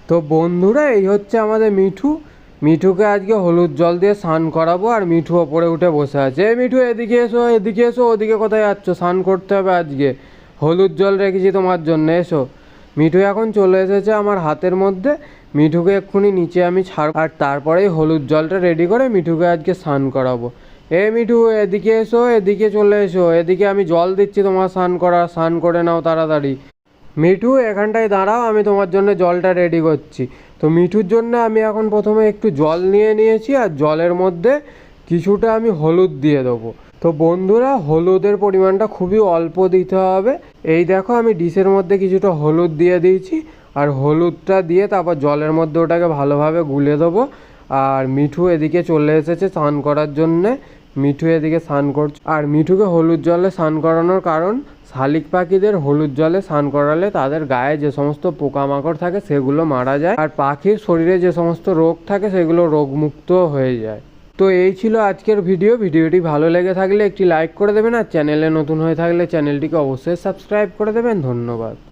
তো বন্ধুরা, এই হচ্ছে আমাদের মিঠু। মিঠুকে আজকে হলুদ জল দিয়ে স্নান করাবো। আর মিঠু ওপরে উঠে বসে আছে। এই মিঠু, এদিকে এসো, এদিকে এসো। ওদিকে কোথায় যাচ্ছ? স্নান করতে হবে আজকে, হলুদ জল রেখেছি তোমার জন্য, এসো। মিঠু এখন চলে এসেছে আমার হাতের মধ্যে। মিঠুকে এক্ষুনি নিচে আমি ছাড়, আর তারপরেই হলুদ জলটা রেডি করে মিঠুকে আজকে স্নান করাবো। এ মিঠু, এদিকে এসো, এদিকে চলে এসো। এদিকে আমি জল দিচ্ছি তোমার স্নান করে নাও তাড়াতাড়ি। মিঠু, এখানটায় দাঁড়াও, আমি তোমার জন্য জলটা রেডি করছি। তো মিঠুর জন্য আমি এখন প্রথমে একটু জল নিয়ে নিয়েছি, আর জলের মধ্যে কিছুটা আমি হলুদ দিয়ে দেবো। তো বন্ধুরা, হলুদের পরিমাণটা খুবই অল্প দিতে হবে। এই দেখো, আমি ডিশের মধ্যে কিছুটা হলুদ দিয়ে দিয়েছি, আর হলুদটা দিয়ে তারপর জলের মধ্যে ওটাকে ভালোভাবে গুলে দেবো। আর মিঠু এদিকে চলে এসেছে স্নান করার জন্যে। মিঠু এদিকে স্নান করছে। আর মিঠুকে হলুদ জলে স্নান করানোর কারণ, শালিক পাখিদের হলুদ জলে স্নান করালে তাদের গায়ে যে সমস্ত পোকামাকড় থাকে সেগুলো মারা যায়, আর পাখির শরীরে যে সমস্ত রোগ থাকে সেগুলো রোগমুক্ত হয়ে যায়। তো এই ছিল আজকের ভিডিওটি ভালো লেগে থাকলে একটি লাইক করে দেবেন, আর চ্যানেলে নতুন হয়ে থাকলে চ্যানেলটিকে অবশ্যই সাবস্ক্রাইব করে দেবেন। ধন্যবাদ।